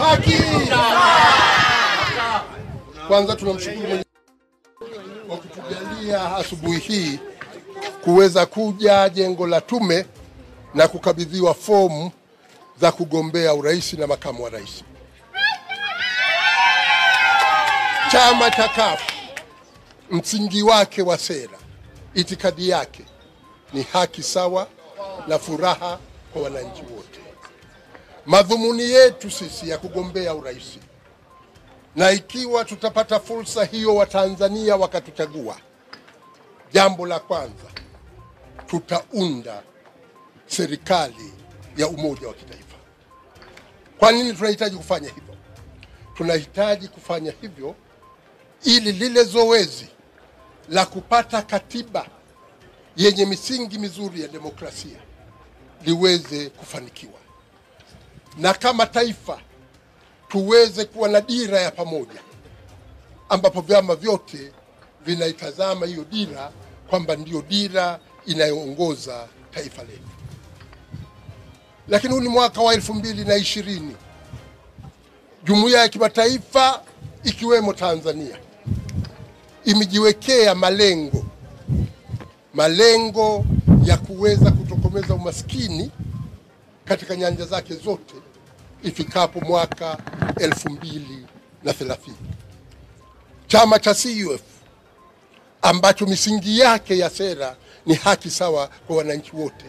haki. Kwanza tunamshukuru Mwenyezi Mungu kwa kutujalia asubuhi hii kuweza kuja jengo la tume na kukabidhiwa fomu za kugombea urais na makamu wa rais. Chama cha CUF, msingi wake wa sera, itikadi yake ni haki sawa na furaha kwa wananchi wote. Madhumuni yetu sisi ya kugombea urais, na ikiwa tutapata fursa hiyo Watanzania wakatuchagua, jambo la kwanza tutaunda serikali ya umoja wa kitaifa. Kwa nini tunahitaji kufanya hivyo? Tunahitaji kufanya hivyo ili lile zoezi la kupata katiba yenye misingi mizuri ya demokrasia liweze kufanikiwa, na kama taifa tuweze kuwa na dira ya pamoja ambapo vyama vyote vinaitazama hiyo dira kwamba ndiyo dira inayoongoza taifa letu. Lakini huu ni mwaka wa 2020. Jumuiya ya kimataifa ikiwemo Tanzania imejiwekea malengo ya kuweza kutokomeza umaskini katika nyanja zake zote ifikapo mwaka 2030. Chama cha CUF ambacho misingi yake ya sera ni haki sawa kwa wananchi wote,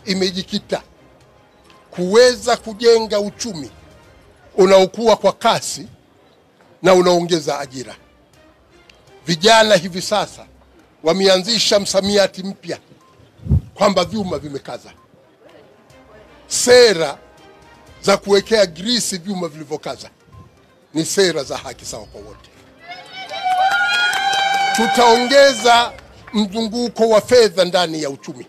imejikita kuweza kujenga uchumi unaokuwa kwa kasi na unaongeza ajira. Vijana hivi sasa wameanzisha msamiati mpya kwamba vyuma vimekaza. Sera za kuwekea grisi vyuma vilivyokaza ni sera za haki sawa kwa wote. Tutaongeza mzunguko wa fedha ndani ya uchumi.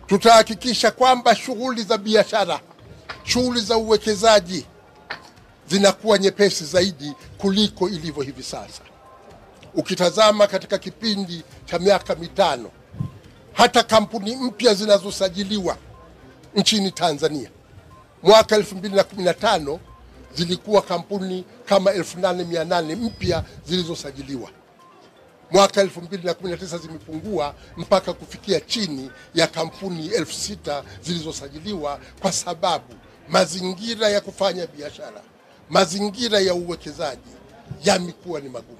Tutahakikisha kwamba shughuli za biashara, shughuli za uwekezaji zinakuwa nyepesi zaidi kuliko ilivyo hivi sasa. Ukitazama katika kipindi cha miaka 5, hata kampuni mpya zinazosajiliwa nchini Tanzania, mwaka 2015 zilikuwa kampuni kama 1800 mpya zilizosajiliwa. Mwaka 2019 zimepungua mpaka kufikia chini ya kampuni 6000 zilizosajiliwa, kwa sababu mazingira ya kufanya biashara, mazingira ya uwekezaji yamekuwa ni magumu.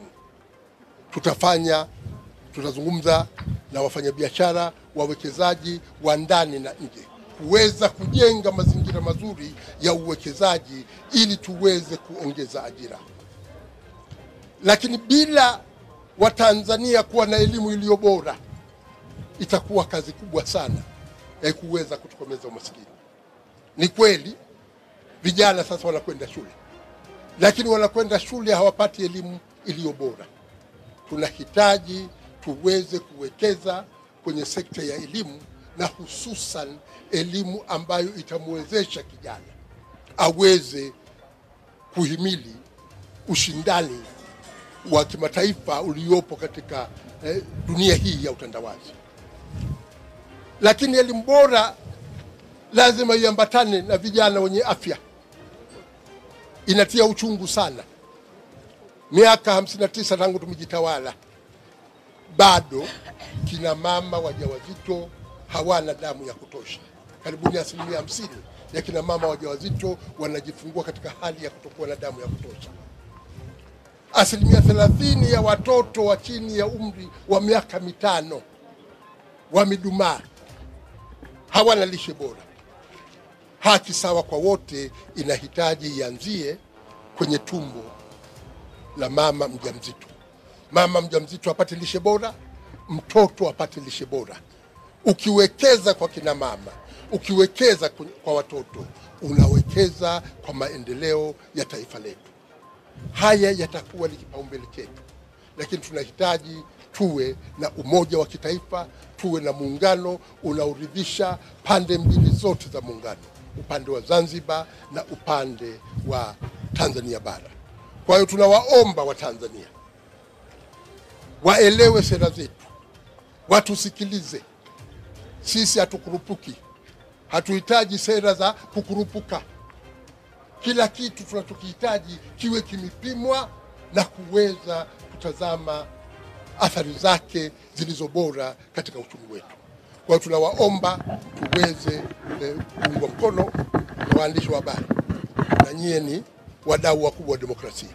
Tutazungumza na wafanyabiashara, wawekezaji wa ndani na nje, kuweza kujenga mazingira mazuri ya uwekezaji ili tuweze kuongeza ajira. Lakini bila Watanzania kuwa na elimu iliyo bora, itakuwa kazi kubwa sana ya kuweza kutokomeza umaskini. Ni kweli vijana sasa wanakwenda shule, lakini wanakwenda shule hawapati elimu iliyo bora. Tunahitaji tuweze kuwekeza kwenye sekta ya elimu, na hususan elimu ambayo itamwezesha kijana aweze kuhimili ushindani wa kimataifa uliopo katika dunia hii ya utandawazi. Lakini elimu bora lazima iambatane na vijana wenye afya. Inatia uchungu sana, miaka 59 tangu tumejitawala, bado kina mama wajawazito hawana damu ya kutosha. Karibuni 50% ya kina mama wajawazito wanajifungua katika hali ya kutokuwa na damu ya kutosha. 30% ya watoto wa chini ya umri wa miaka 5 wamedumaa, hawana lishe bora. Haki sawa kwa wote inahitaji ianzie kwenye tumbo la mama mjamzito. Mama mjamzito apate lishe bora, mtoto apate lishe bora. Ukiwekeza kwa kina mama, ukiwekeza kwa watoto, unawekeza kwa maendeleo ya taifa letu. Haya yatakuwa ni kipaumbele chetu, lakini tunahitaji tuwe na umoja wa kitaifa, tuwe na muungano unaoridhisha pande mbili zote za muungano, upande wa Zanzibar na upande wa Tanzania bara. Kwa hiyo tunawaomba Watanzania waelewe sera zetu, watusikilize. Sisi hatukurupuki, hatuhitaji sera za kukurupuka. Kila kitu tunachokihitaji kiwe kimepimwa na kuweza kutazama athari zake zilizo bora katika uchumi wetu. Kwa hiyo tunawaomba tuweze kuungwa mkono na waandishi wa habari, na nyie ni wadau wakubwa wa demokrasia,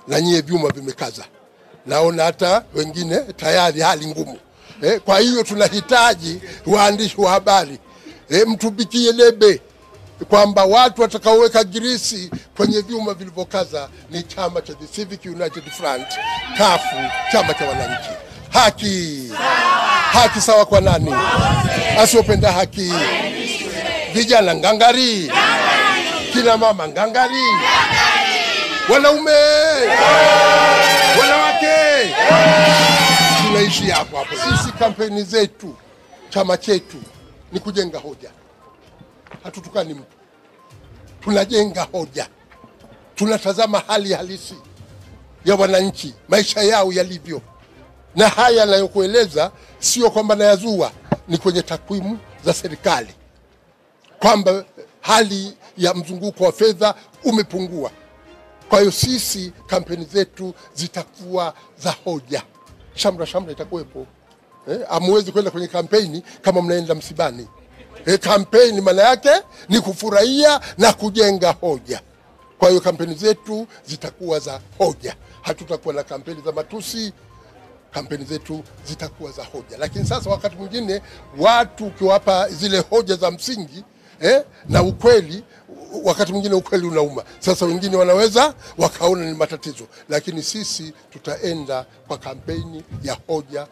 na nyie vyuma vimekaza. Naona hata wengine tayari hali ngumu. Kwa hiyo tunahitaji waandishi wa habari mtubikie debe kwamba watu watakaoweka girisi kwenye vyuma vilivyokaza ni chama cha The Civic United Front, CUF, chama cha wananchi. Haki haki sawa kwa nani? Asiopenda haki. Vijana ngangari, kina mama ngangari, wanaume, wanawake, tunaishi hapo hapo. Sisi kampeni zetu, chama chetu ni kujenga hoja. Hatutukani mtu, tunajenga hoja. Tunatazama hali halisi ya wananchi, maisha yao yalivyo, na haya nayokueleza sio kwamba nayazua, ni kwenye takwimu za serikali kwamba hali ya mzunguko wa fedha umepungua. Kwa hiyo sisi kampeni zetu zitakuwa za hoja. Shamra itakuwepo. Hamwezi kwenda kwenye kampeni kama mnaenda msibani. Kampeni maana yake ni kufurahia na kujenga hoja. Kwa hiyo kampeni zetu zitakuwa za hoja. Hatutakuwa na kampeni za matusi. Kampeni zetu zitakuwa za hoja. Lakini sasa wakati mwingine watu ukiwapa zile hoja za msingi na ukweli, wakati mwingine ukweli unauma. Sasa wengine wanaweza wakaona ni matatizo, lakini sisi tutaenda kwa kampeni ya hoja.